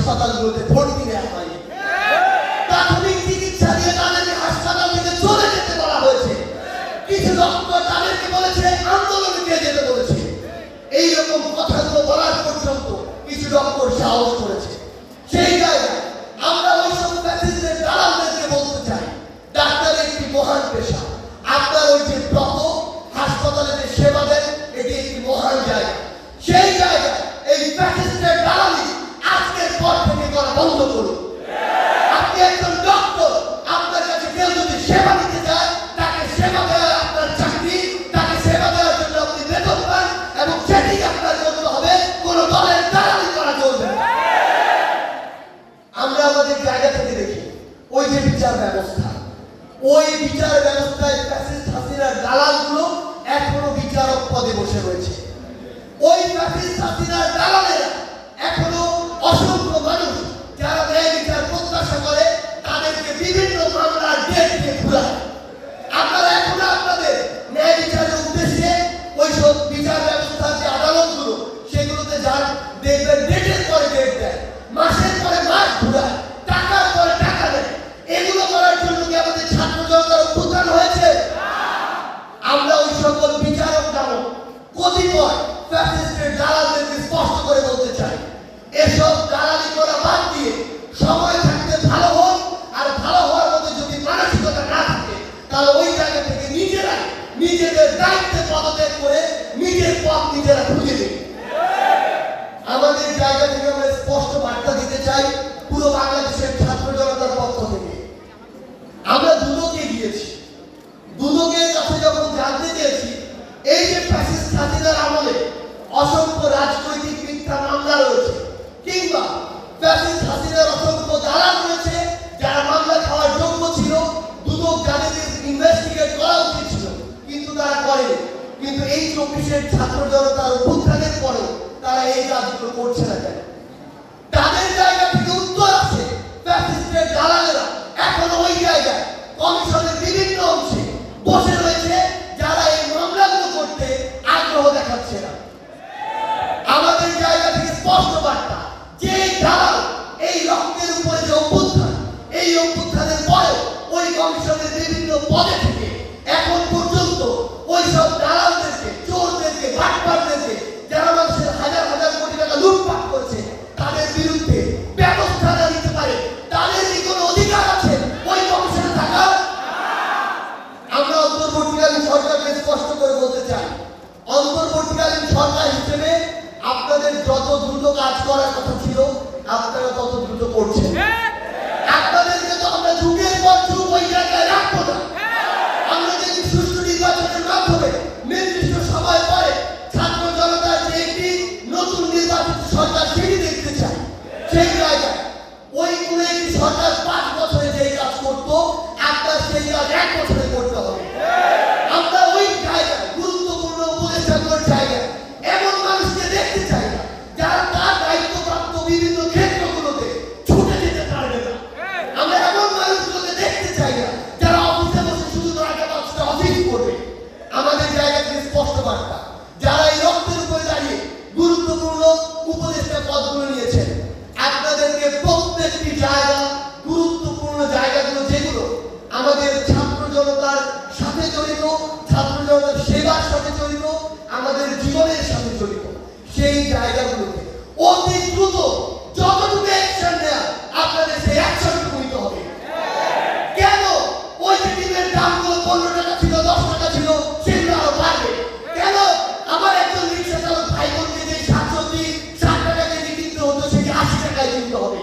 হাসপাতালগুলোতে ভর্তি নেওয়া হয়নি। প্রাথমিক চিকিৎসা দিয়ে তাদেরকে হাসপাতাল থেকে চলে যেতে বলা হয়েছে। কিছু ডক্টর তাদেরকে বলেছে আন্দোলনে যেতে বলেছে। এইরকম কথাগুলো বলার পর্যন্ত কিছু ডক্টর সাহস করেছে। সেই জায়গায় আমরা ওই সব প্যাসেঞ্জার দালালদেরকে বলতে চাই, ডাক্তারের একটি মহান পেশা। আপনার ওই যে ব্রত হাসপাতালে যে সেবা দেন, এটি একটি মহান জায়গা। সেই জায়গায় এই প্যাসেঞ্জার দালালি আজকের পর থেকে করা বন্ধ করুন। আপনি একজন ডক্টর, আপনার কাছে কেউ যদি সেবা দিতে চায়, তাকে সেবা দেওয়া আপনার চাকরি, তাকে সেবা দেওয়ার জন্য আপনি বেতন পান এবং সেটি আপনার করতে হবে, কোনো দলের দালালি করা চলবে না। আমরা আমাদের জায়গা থেকে দেখি ওই যে বিচার ব্যবস্থা, ওই বিচার ব্যবস্থায় ফ্যাসিস্ট হাসিনার দালালগুলো এখনো বিচারক পদে বসে রয়েছে। ওই ফ্যাসিস্ট হাসিনার দালালেরা এখনো অসংখ্য মানুষ যারা ন্যায় বিচার প্রত্যাশা করে তাদেরকে বিভিন্ন মামলার ডেট দিয়ে ঘুরায়। আপনারা এখনো আপনাদের ন্যায় বিচারের উদ্দেশ্যে ওই সব বিচার ব্যবস্থার যে আদালতগুলো সেগুলোতে যান, দেখবেন ডেটের পরে ডেট দেয়, মাসের পরে মাস ঘুরায়, টাকার পরে টাকা দেয়। এগুলো করার জন্য কি আমাদের ছাত্র জনতার অভ্যুত্থান হয়েছে? আমরা ওই সকল বিচারক নামক কতিপয় ফ্যাসিস্টের দালালদেরকে স্পষ্ট করে বলতে চাই, এসব দালালি করা বাদ দিয়ে সময় থাকতে ভালো হোক, আর ভালো হওয়ার মধ্যে যদি মানসিকতা না থাকে তাহলে ওই জায়গা থেকে নিজেরাই নিজেদের দায়িত্বে পদত্যাগ করে নিজের পথ নিজেরা খুঁজে নিন। আমাদের জায়গা থেকে আমরা স্পষ্ট বার্তা দিতে চাই পুরো বাংলাদেশের ছাত্র জনতার পক্ষ থেকে। আমরা দুদকে গিয়েছি, দুদকের কাছে যখন জানতে চেয়েছি এই যে ফ্যাসিস্ট হাসিনার আমলে অসংখ্য রাজনৈতিক মিথ্যা মামলা রয়েছে, কিংবা ফ্যাসিস্ট হাসিনার অসংখ্য দালাল রয়েছে যারা মামলা খাওয়ার যোগ্য ছিল, দুদক যাদেরকে ইনভেস্টিগেট করা উচিত ছিল কিন্তু তারা করেনি। কিন্তু এই 24-এর ছাত্র জনতার অভ্যুত্থানের পরে তারা এই কাজগুলো করছে না কেন? তাদের জায়গা থেকে উত্তর আছে, ফ্যাসিস্টের দালালেরা এখনো ওই জায়গায় কমিশনের বিভিন্ন অংশে বসে রয়েছে যারা এই মামলাগুলো করতে আগ্রহ দেখাচ্ছে না। আমাদের জায়গা থেকে স্পষ্ট বার্তা, যে দালাল এই রক্তের উপরে যে অভ্যুত্থান, এই অভ্যুত্থানের পরে ওই কমিশনের বিভিন্ন পদে থেকে এখন পর্যন্ত ওই সব দালালদেরকে, চোরদেরকে, বাটপারদেরকে, যারা মানুষের হাজার হাজার কোটি টাকা লুটপাট করছে, তাদের বিরুদ্ধে ব্যবস্থা না নিতে পারে, তাদের কি কোনো অধিকার আছে ওই কমিশনে থাকার? আমরা অন্তর্বর্তীকালীন সরকারকে স্পষ্ট করে বলতে চাই, অন্তর্বর্তীকালীন সরকার হিসেবে আপনাদের যত দ্রুত কাজ করার কথা ছিল আপনারা তত দ্রুত করছেন। আপনাদেরকে তো আমরা যুগের পর যুগ ওই জায়গায় রাখবো না। আমরা যদি সুষ্ঠু নির্বাচনের মাধ্যমে নির্দিষ্ট সময় পরে ছাত্র জনতার যে একটি নতুন নির্বাচিত সরকার সেটি দেখতে চাই, সেই জায়গায় ওই কোনো একটি সরকার 5 বছরে যেই কাজ করতো আপনার সেই কাজ 1 বছরে করতে হবে। আমরা ওই জায়গায় গুরুত্বপূর্ণ উপদেষ্টাগুলোর জায়গায় এমন মানুষকে দেখতে চাই না যারা তার দায়িত্বপ্রাপ্ত বিভিন্ন ক্ষেত্রগুলোতে ছুটে যেতে পারবে না। আমরা এমন মানুষগুলোকে দেখতে চাই না যারা অফিসে বসে শুধু 9টা 5টা অফিস করবে। আমাদের জায়গা থেকে স্পষ্ট বার্তা, যারা এই রক্তের উপরে দাঁড়িয়ে গুরুত্বপূর্ণ উপদেষ্টা পদগুলো নিয়েছেন, আপনাদেরকে প্রত্যেকটি জায়গা, গুরুত্বপূর্ণ জায়গাগুলো যেগুলো আমাদের ছাত্র জনতার সাথে জড়িত, ছাত্র জনতার সেবার সাথে জড়িত, আমাদের জীবনের সাথে জড়িত, সেই জায়গাগুলোতে অতি দ্রুত যতটুকু অ্যাকশন নেওয়া আপনাদের সেই অ্যাকশনটুকু নিতে হবে। কেন ওই যে টিমের দামগুলো 15 টাকা ছিল, 10 টাকা ছিল, সেগুলো আরো বাড়বে? কেন আমার একজন রিক্সা চালক ভাই বোনকে যে 60 টাকা কেজি কিনতে হতো সেটি 80 টাকায় কিনতে হবে?